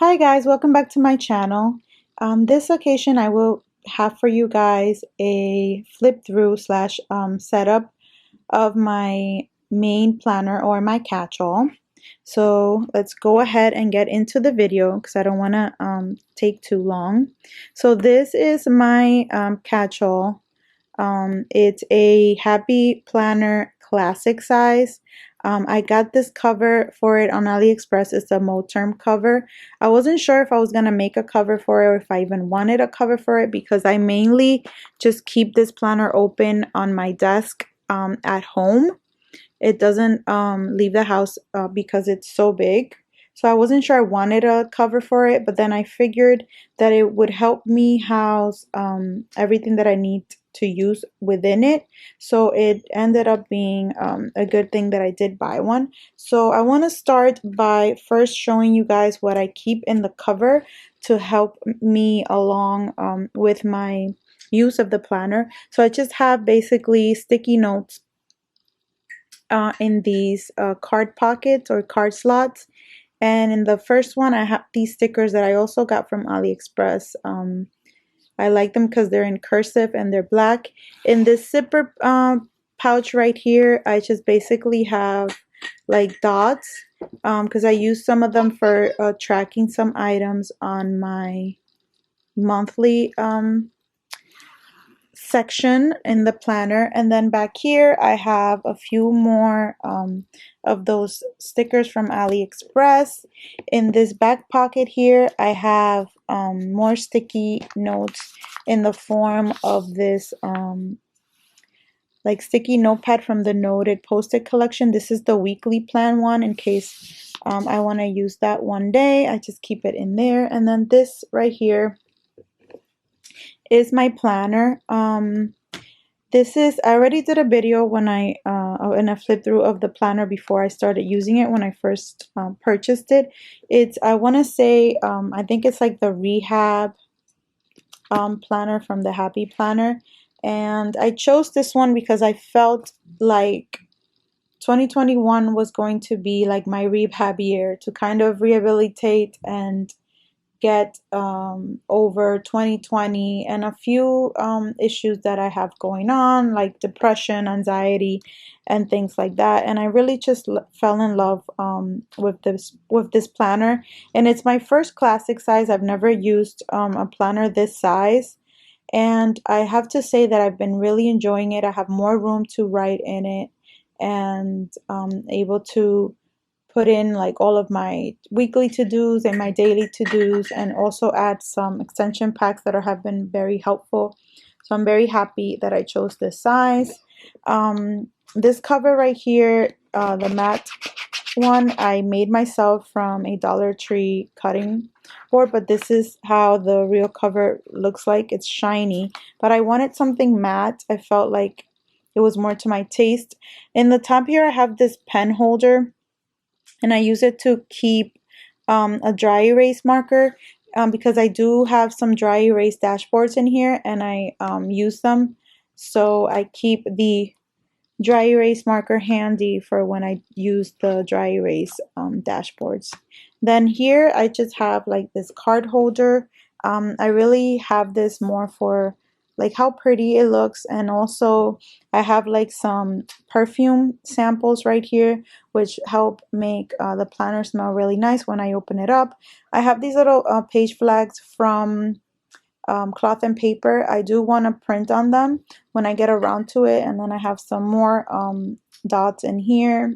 Hi guys, welcome back to my channel. This occasion I will have for you guys a flip through slash setup of my main planner or my catch-all. So let's go ahead and get into the video because I don't want to take too long. So this is my catch-all. It's a Happy Planner classic size. I got this cover for it on AliExpress. It's a Moterm cover. I wasn't sure if I was going to make a cover for it or if I even wanted a cover for it because I mainly just keep this planner open on my desk at home. It doesn't leave the house because it's so big. So I wasn't sure I wanted a cover for it, but then I figured that it would help me house everything that I need to use within it. So it ended up being a good thing that I did buy one. So I want to start by first showing you guys what I keep in the cover to help me along with my use of the planner. So I just have basically sticky notes in these card pockets or card slots. And in the first one, I have these stickers that I also got from AliExpress. I like them because they're in cursive and they're black. In this zipper pouch right here, I just basically have like dots because I use some of them for tracking some items on my monthly section in the planner. And then back here I have a few more of those stickers from AliExpress. In this back pocket here I have more sticky notes in the form of this like sticky notepad from the Noted Post-it collection. This is the weekly plan one in case I want to use that one day. I just keep it in there. And then this right here is my planner. This is, I already did a video when I in a flip through of the planner before I started using it when I first purchased it. It's, I want to say, I think it's like the Rehab planner from the Happy Planner. And I chose this one because I felt like 2021 was going to be like my rehab year to kind of rehabilitate and get over 2020 and a few issues that I have going on, like depression, anxiety, and things like that. And I really just fell in love with this planner, and it's my first classic size. I've never used a planner this size, and I have to say that I've been really enjoying it. I have more room to write in it, and able to put in like all of my weekly to-dos and my daily to-dos, and also add some extension packs that have been very helpful. So I'm very happy that I chose this size. This cover right here, the matte one, I made myself from a Dollar Tree cutting board, but this is how the real cover looks like. It's shiny, but I wanted something matte. I felt like it was more to my taste. In the top here I have this pen holder, and I use it to keep a dry erase marker because I do have some dry erase dashboards in here, and I use them. So I keep the dry erase marker handy for when I use the dry erase dashboards. Then here I just have like this card holder. I really have this more for like how pretty it looks, and also I have like some perfume samples right here which help make the planner smell really nice when I open it up. I have these little page flags from cloth and paper. I do want to print on them when I get around to it. And then I have some more dots in here,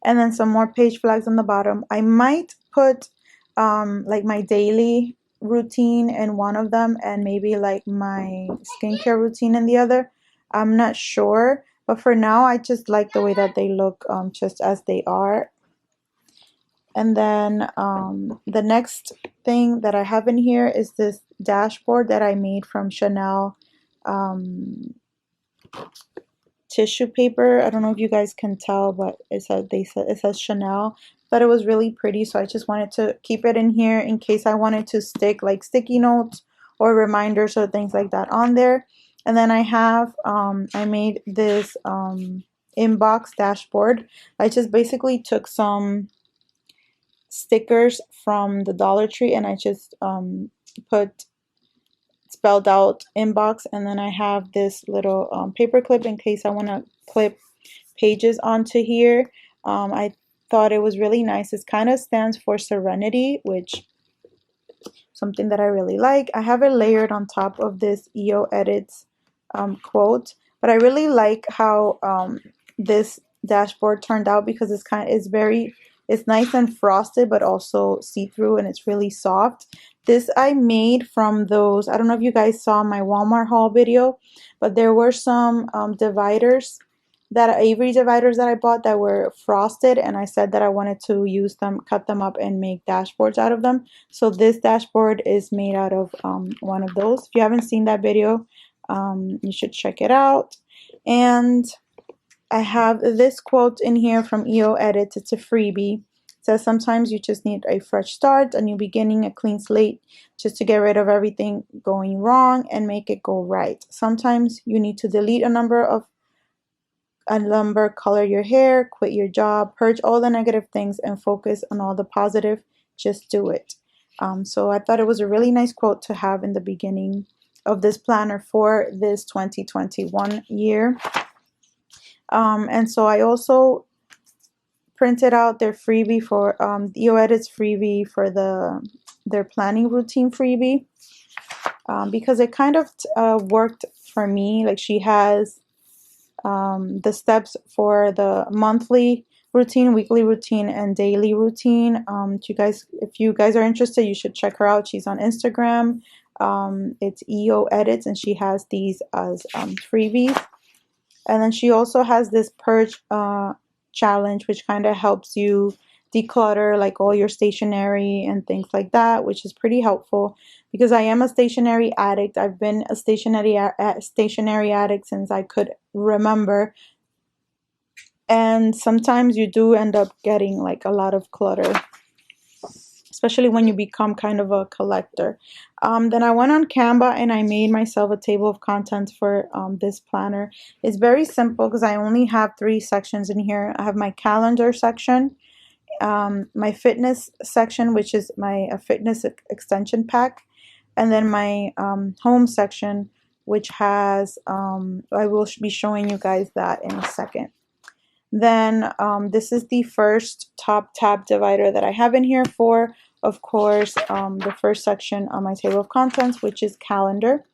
and then some more page flags on the bottom. I might put like my daily routine in one of them and maybe like my skincare routine in the other. I'm not sure, but for now I just like the way that they look just as they are. And then the next thing that I have in here is this dashboard that I made from Chanel tissue paper. I don't know if you guys can tell, but it says Chanel, but it was really pretty, so I just wanted to keep it in here in case I wanted to stick like sticky notes or reminders or things like that on there. And then I have I made this inbox dashboard. I just basically took some stickers from the Dollar Tree, and I just put spelled out inbox, and then I have this little paper clip in case I want to clip pages onto here. I thought it was really nice. It kind of stands for serenity, which something that I really like. I have it layered on top of this EO Edits quote, but I really like how this dashboard turned out because it's nice and frosted, but also see-through, and it's really soft. This I made from those, I don't know if you guys saw my Walmart haul video, but there were some dividers, that Avery dividers that I bought that were frosted, and I said that I wanted to use them, cut them up, and make dashboards out of them. So this dashboard is made out of one of those. If you haven't seen that video, you should check it out. And I have this quote in here from EO Edits. It's a freebie. It says, sometimes you just need a fresh start, a new beginning, a clean slate, just to get rid of everything going wrong and make it go right. Sometimes you need to delete a number, color your hair, quit your job, purge all the negative things, and focus on all the positive. Just do it. So I thought it was a really nice quote to have in the beginning of this planner for this 2021 year. And so I also printed out their freebie for EO Edits freebie for their planning routine freebie, because it kind of worked for me. Like, she has the steps for the monthly routine, weekly routine, and daily routine. If you guys are interested, you should check her out. She's on Instagram. It's EO Edits, and she has these as freebies. And then she also has this purge challenge, which kind of helps you declutter like all your stationery and things like that, which is pretty helpful because I am a stationery addict. I've been a stationery addict since I could remember, and sometimes you do end up getting like a lot of clutter, especially when you become kind of a collector. Then I went on Canva and I made myself a table of contents for this planner. It's very simple because I only have 3 sections in here. I have my calendar section, my fitness section, which is my fitness extension pack, and then my home section, which has, I will be showing you guys that in a second. Then this is the first top tab divider that I have in here for, of course, the first section on my table of contents, which is calendar.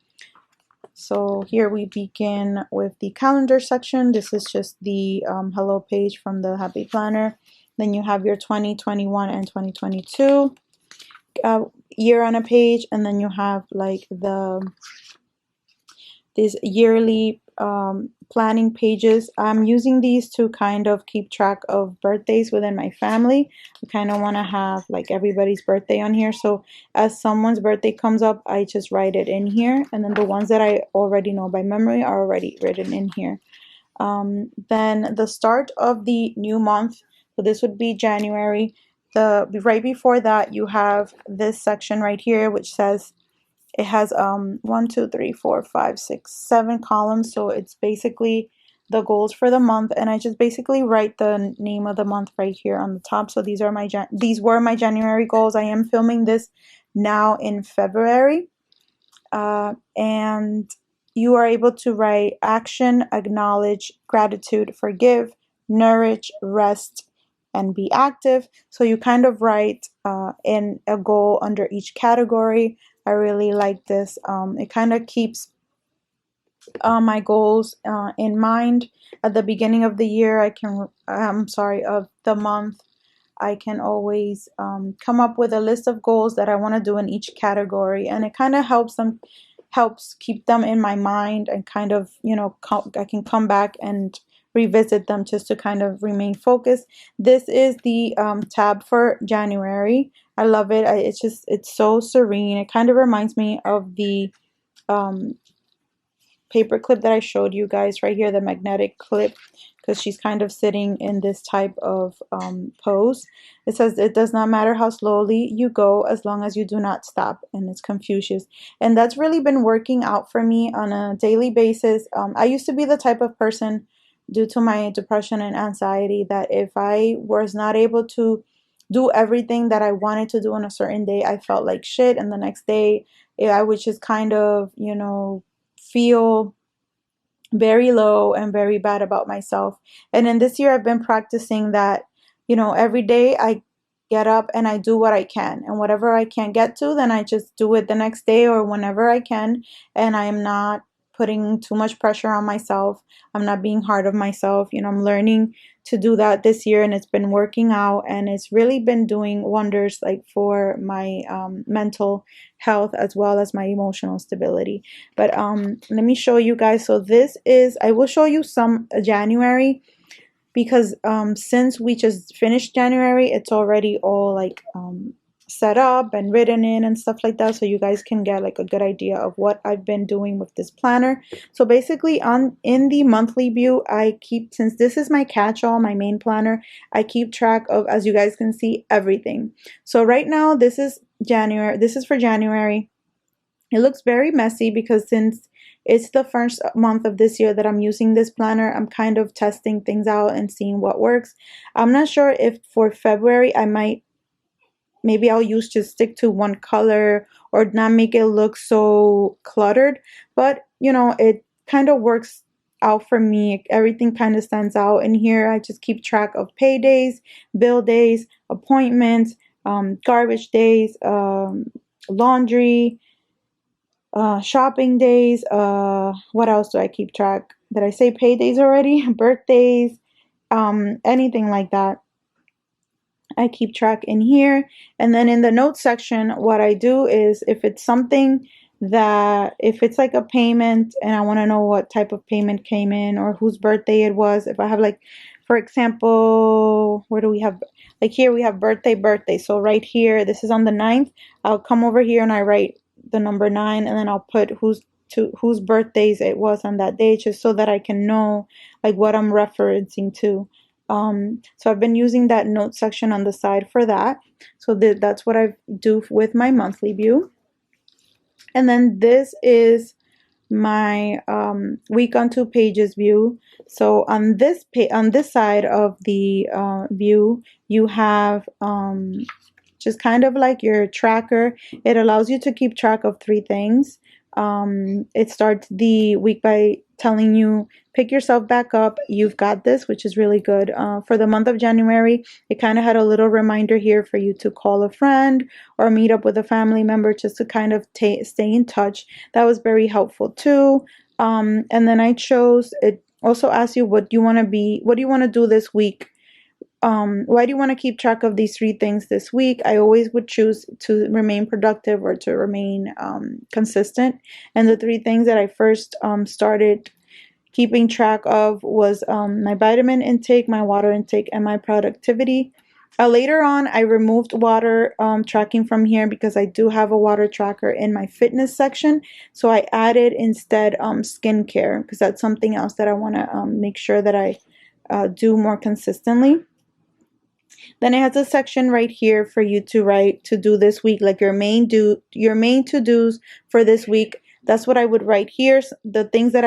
So here we begin with the calendar section. This is just the hello page from the Happy Planner. Then you have your 2021 and 2022 year on a page, and then you have like these yearly planning pages. I'm using these to kind of keep track of birthdays within my family. I kind of want to have like everybody's birthday on here, so as someone's birthday comes up, I just write it in here, and then the ones that I already know by memory are already written in here. Then the start of the new month, so this would be January. Right before that, you have this section right here, which says, it has 1, 2, 3, 4, 5, 6, 7 columns. So it's basically the goals for the month, and I just basically write the name of the month right here on the top. So these were my January goals. I am filming this now in February, and you are able to write action, acknowledge, gratitude, forgive, nourish, rest, and be active. So you kind of write in a goal under each category. I really like this. It kind of keeps my goals in mind. At the beginning of the year, of the month, I can always come up with a list of goals that I want to do in each category, and it kind of helps keep them in my mind, and kind of, I can come back and revisit them just to kind of remain focused. This is the tab for January. I love it. It's so serene. It kind of reminds me of the paper clip that I showed you guys right here, the magnetic clip, because she's kind of sitting in this type of pose. It says, it does not matter how slowly you go as long as you do not stop, and it's Confucius. And that's really been working out for me on a daily basis. I used to be the type of person, due to my depression and anxiety, that if I was not able to do everything that I wanted to do on a certain day, I felt like shit, and the next day I would just kind of, you know, feel very low and very bad about myself. And in this year, I've been practicing that, you know, every day I get up and I do what I can. And whatever I can't get to, then I just do it the next day or whenever I can. And I am not putting too much pressure on myself. I'm not being hard on myself. You know, I'm learning to do that this year, and it's been working out, and it's really been doing wonders, like for my mental health as well as my emotional stability. But let me show you guys. So this is, I will show you some January, because since we just finished January, it's already all like set up and written in and stuff like that, so you guys can get like a good idea of what I've been doing with this planner. So basically in the monthly view, I keep, since this is my catch-all, my main planner, I keep track of, as you guys can see, everything. So right now this is January, this is for January. It looks very messy because since it's the first month of this year that I'm using this planner, I'm kind of testing things out and seeing what works. I'm not sure if for February maybe I'll just stick to one color or not make it look so cluttered, but you know, it kind of works out for me. Everything kind of stands out in here. I just keep track of paydays, bill days, appointments, garbage days, laundry, shopping days, what else do I keep track? Did I say paydays already? Birthdays, anything like that, I keep track in here. And then in the notes section, what I do is, if it's something that, if it's like a payment and I want to know what type of payment came in or whose birthday it was, if I have like, for example, where do we have, like here we have birthday. So right here, this is on the 9th. I'll come over here and I write the number 9, and then I'll put whose birthdays it was on that day, just so that I can know like what I'm referencing to. So I've been using that note section on the side for that. So that's what I do with my monthly view. And then this is my week on 2 pages view. So on this side of the view, you have just kind of like your tracker. It allows you to keep track of 3 things. It starts the week by telling you, pick yourself back up, you've got this, which is really good. For the month of January, it kind of had a little reminder here for you to call a friend or meet up with a family member, just to kind of stay in touch. That was very helpful too. And then I chose, it also asks you what do you want to do this week. Why do you want to keep track of these 3 things this week? I always would choose to remain productive or to remain consistent. And the 3 things that I first started keeping track of was my vitamin intake, my water intake, and my productivity. Later on, I removed water tracking from here because I do have a water tracker in my fitness section. So I added instead skincare, because that's something else that I want to make sure that I do more consistently. Then it has a section right here for you to write to do this week, like your main to-dos for this week. That's what I would write here, the things that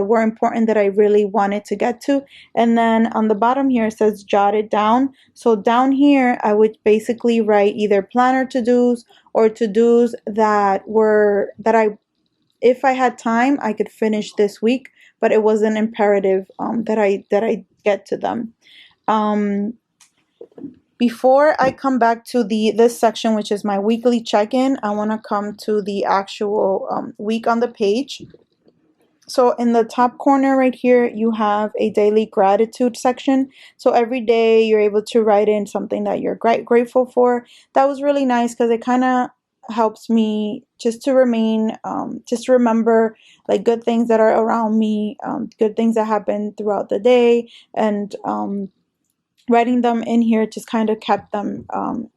were important, that I really wanted to get to. And then on the bottom here, it says jot it down. So down here, I would basically write either planner to-dos or to-dos that if I had time, I could finish this week, but it wasn't imperative that I get to them. Before I come back to this section, which is my weekly check-in, I want to come to the actual week on the page. So in the top corner right here, you have a daily gratitude section. So every day you're able to write in something that you're grateful for. That was really nice because it kind of helps me just to remember like good things that are around me, good things that happen throughout the day, and writing them in here just kind of kept them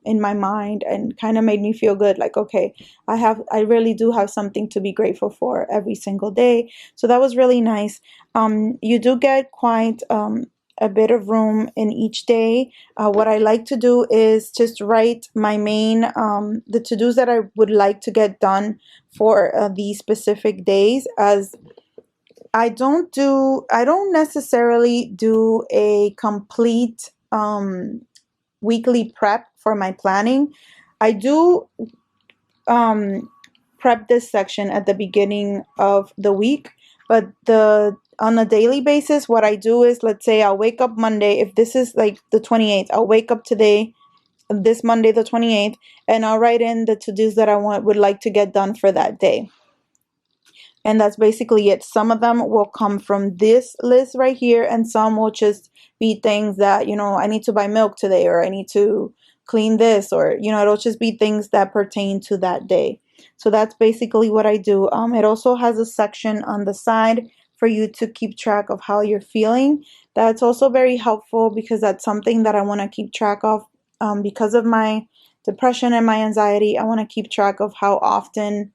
in my mind and kind of made me feel good, like, okay, I really do have something to be grateful for every single day. So that was really nice. You do get quite a bit of room in each day. What I like to do is just write my main the to-dos that I would like to get done for these specific days, as I don't necessarily do a complete weekly prep for my planning. I do prep this section at the beginning of the week, but on a daily basis, what I do is, let's say I'll wake up Monday. If this is like the 28th, I'll wake up today, this Monday the 28th, and I'll write in the to-dos that I would like to get done for that day. And that's basically it. Some of them will come from this list right here, and some will just be things that, I need to buy milk today, or I need to clean this, or, it'll just be things that pertain to that day. So that's basically what I do. It also has a section on the side for you to keep track of how you're feeling. That's also very helpful because that's something that I want to keep track of. Because of my depression and my anxiety, I want to keep track of how often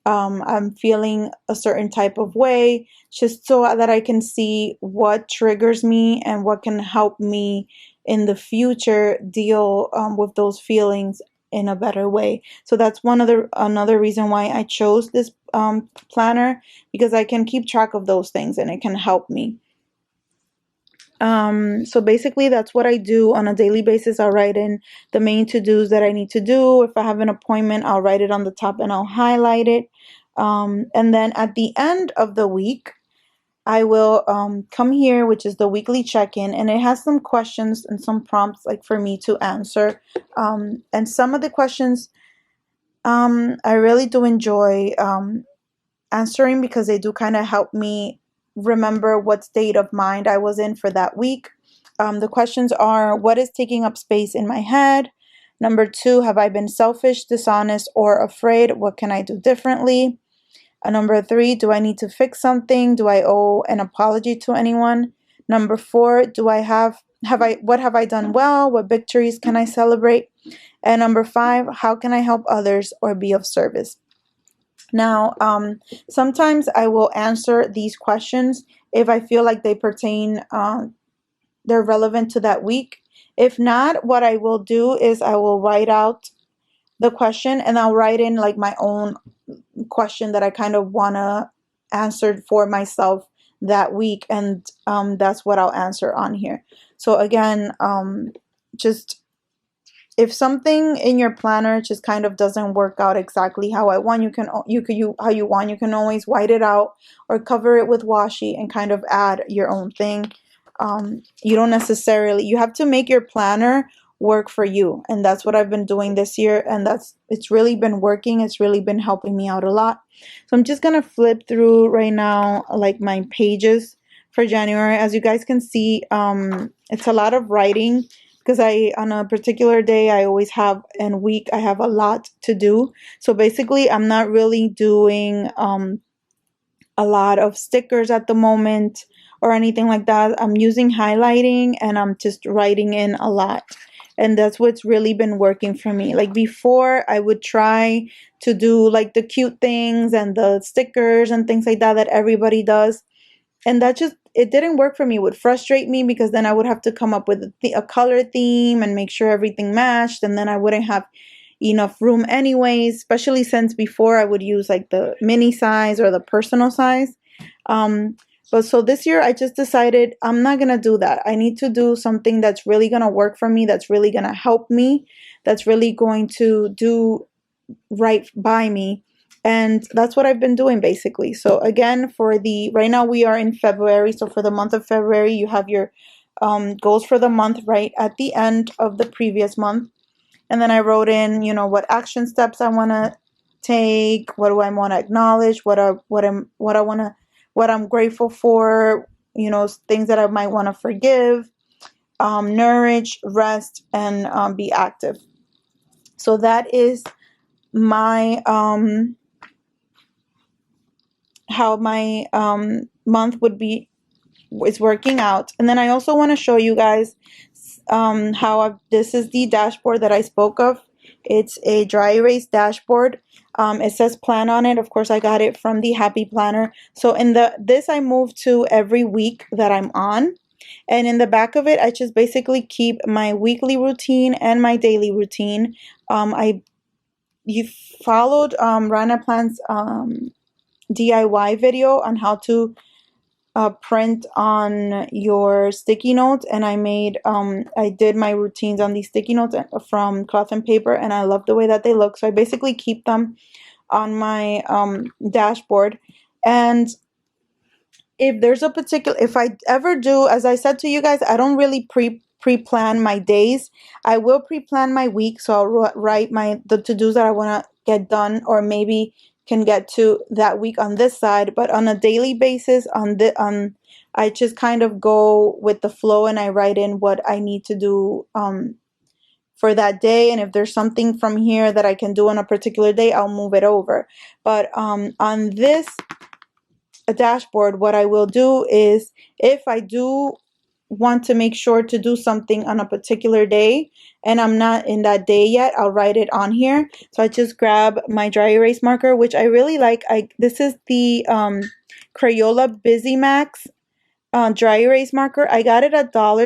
I'm feeling a certain type of way, just so that I can see what triggers me and what can help me in the future deal with those feelings in a better way. So that's another reason why I chose this planner, because I can keep track of those things and it can help me. So basically that's what I do on a daily basis. I'll write in the main to-dos that I need to do. If I have an appointment, I'll write it on the top and I'll highlight it. And then at the end of the week, I will come here, which is the weekly check-in, and it has some questions and some prompts like for me to answer. And some of the questions I really do enjoy answering, because they do kind of help me remember what state of mind I was in for that week. The questions are: what is taking up space in my head? Number 2, have I been selfish, dishonest, or afraid? What can I do differently? Number 3, do I need to fix something? Do I owe an apology to anyone? Number 4, what have I done well? What victories can I celebrate? And number 5, how can I help others or be of service? Now, sometimes I will answer these questions if I feel like they pertain, they're relevant to that week. If not, what I will do is I will write out the question and I'll write in like my own question that I kind of want to answer for myself that week, and that's what I'll answer on here. So again, just if something in your planner just kind of doesn't work out exactly how I want, you can always white it out or cover it with washi and kind of add your own thing. You have to make your planner work for you, and that's what I've been doing this year, and it's really been working. It's really been helping me out a lot. So I'm just gonna flip through right now like my pages for January. As you guys can see, it's a lot of writing, because on a particular day and week I have a lot to do. So basically I'm not really doing a lot of stickers at the moment or anything like that. I'm using highlighting and I'm just writing in a lot. And that's what's really been working for me. Like before, I would try to do like the cute things and the stickers and things like that everybody does. And it didn't work for me. It would frustrate me, because then I would have to come up with a color theme and make sure everything matched. And then I wouldn't have enough room anyways, especially since before I would use like the mini size or the personal size. But so this year I just decided I'm not going to do that. I need to do something that's really going to work for me, that's really going to help me, that's really going to do right by me. And that's what I've been doing basically. So again, right now we are in February. So for the month of February, you have your goals for the month right at the end of the previous month. And then I wrote in, what action steps I want to take, what do I want to acknowledge, what I'm grateful for, things that I might want to forgive, nourish, rest, and be active. So that is my how my month is working out. And then I also want to show you guys this is the dashboard that I spoke of. It's a dry erase dashboard. It says plan on it. Of course, I got it from the Happy Planner. So in this I move to every week that I'm on. And in the back of it, I just basically keep my weekly routine and my daily routine. You followed Rana Plan's DIY video on how to print on your sticky notes, and I did my routines on these sticky notes from cloth and paper, and I love the way that they look. So I basically keep them on my dashboard. And if I ever do, as I said to you guys, I don't really pre-plan my days. I will pre-plan my week, so I'll write the to-dos that I want to get done, or maybe can get to that week on this side. But on a daily basis, I just kind of go with the flow, and I write in what I need to do for that day. And if there's something from here that I can do on a particular day, I'll move it over. But on this dashboard, what I will do is, if I do want to make sure to do something on a particular day and I'm not in that day yet, I'll write it on here. So I just grab my dry erase marker, which I really like. This is the Crayola Busy Max dry erase marker. I got it at $1.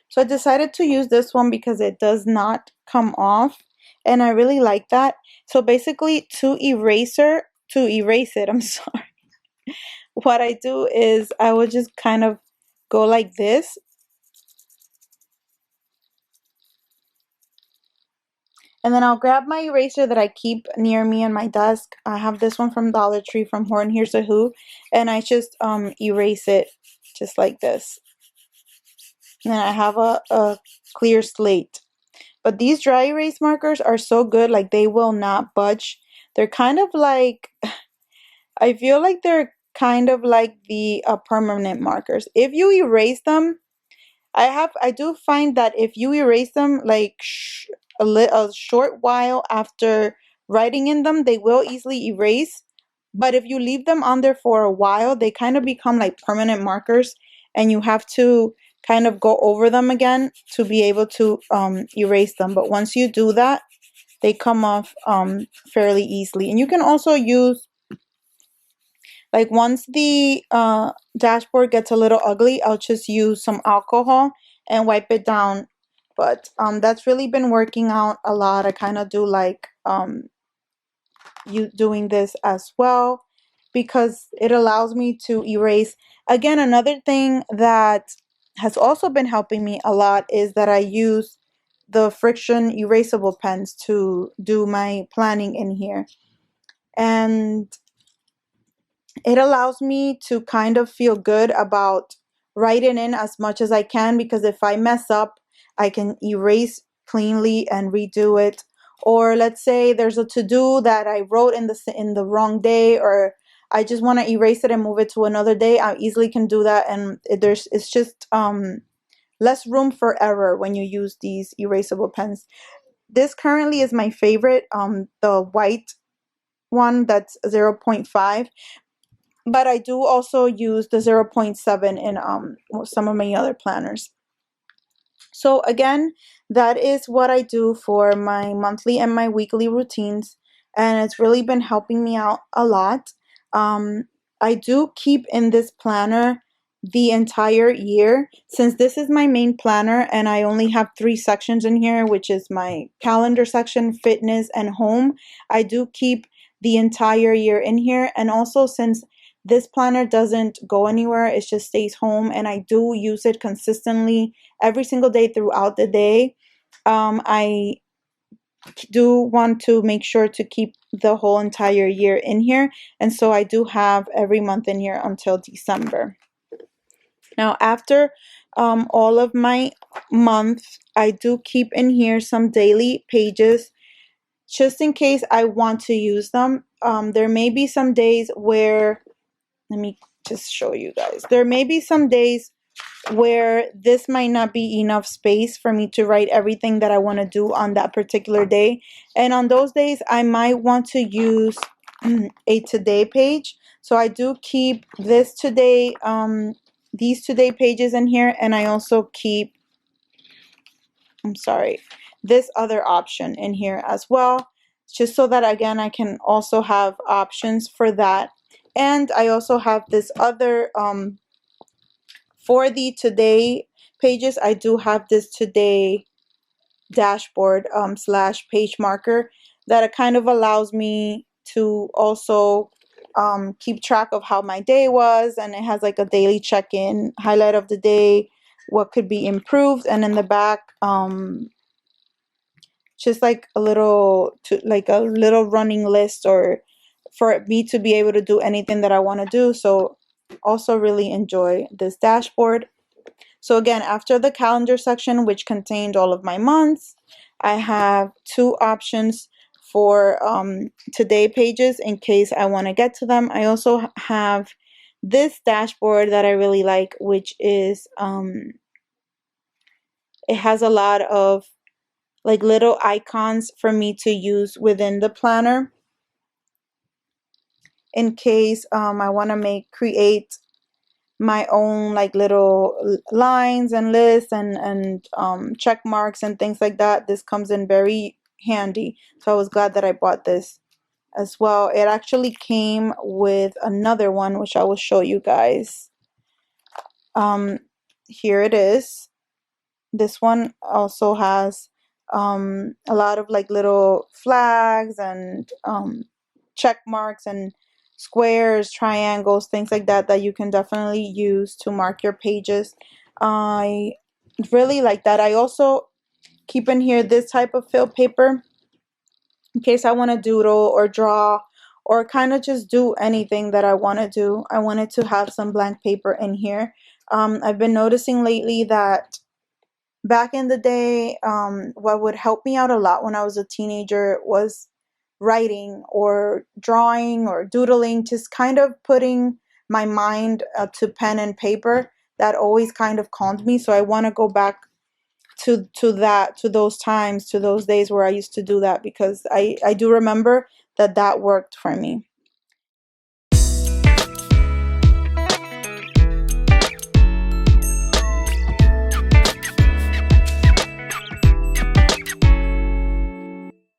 So I decided to use this one because it does not come off, and I really like that. So basically, to erase it, I'm sorry, what I do is I will just kind of go like this, and then I'll grab my eraser that I keep near me on my desk. I have this one from Dollar Tree from Horn Hears a Who, and I just erase it just like this. And then I have a clear slate. But these dry erase markers are so good, like they will not budge. They're kind of like, I feel like they're kind of like the permanent markers. If you erase them, I do find that if you erase them like a short while after writing in them, they will easily erase. But if you leave them on there for a while, they kind of become like permanent markers, and you have to kind of go over them again to be able to erase them. But once you do that, they come off fairly easily. And you can also use, like, once the dashboard gets a little ugly, I'll just use some alcohol and wipe it down. But that's really been working out a lot. I kind of do like you doing this as well, because it allows me to erase. Again, another thing that has also been helping me a lot is that I use the friction erasable pens to do my planning in here. And it allows me to kind of feel good about writing in as much as I can, because if I mess up, I can erase cleanly and redo it. Or let's say there's a to-do that I wrote in the wrong day, or I just want to erase it and move it to another day, I easily can do that. And it's just less room for error when you use these erasable pens. This currently is my favorite, the white one that's 0.5. But I do also use the 0.7 in some of my other planners. So again, that is what I do for my monthly and my weekly routines, and it's really been helping me out a lot. Um, I do keep in this planner the entire year, since this is my main planner and I only have 3 sections in here, which is my calendar section, fitness, and home. I do keep the entire year in here. And also, since this planner doesn't go anywhere, it just stays home, and I do use it consistently every single day throughout the day. I do want to make sure to keep the whole entire year in here, and so I do have every month in here until December. Now, after all of my months, I do keep in here some daily pages just in case I want to use them. There may be some days where, let me just show you guys. There may be some days where this might not be enough space for me to write everything that I want to do on that particular day. And on those days, I might want to use a today page. So I do keep these today pages in here, and I also keep, this other option in here as well, just so that, again, I can also have options for that. And I also have this other, for the today pages, I do have this today dashboard slash page marker that it kind of allows me to also keep track of how my day was, and it has like a daily check-in, highlight of the day, what could be improved, and in the back, just like a little running list, or for me to be able to do anything that I want to do. So also really enjoy this dashboard. So again, after the calendar section, which contained all of my months, I have two options for today pages in case I want to get to them. I also have this dashboard that I really like, which is it has a lot of like little icons for me to use within the planner in case I want to create my own like little lines and lists and check marks and things like that. This comes in very handy. So I was glad that I bought this as well. It actually came with another one, which I will show you guys. Here it is. This one also has a lot of like little flags and check marks and squares, triangles, things like that that you can definitely use to mark your pages. I really like that. I also keep in here this type of filled paper in case I want to doodle or draw or kind of just do anything that I want to do. I wanted to have some blank paper in here. I've been noticing lately that back in the day, what would help me out a lot when I was a teenager was writing or drawing or doodling, just kind of putting my mind to pen and paper. That always kind of calmed me. So I want to go back to those times, to those days where I used to do that, because I do remember that worked for me.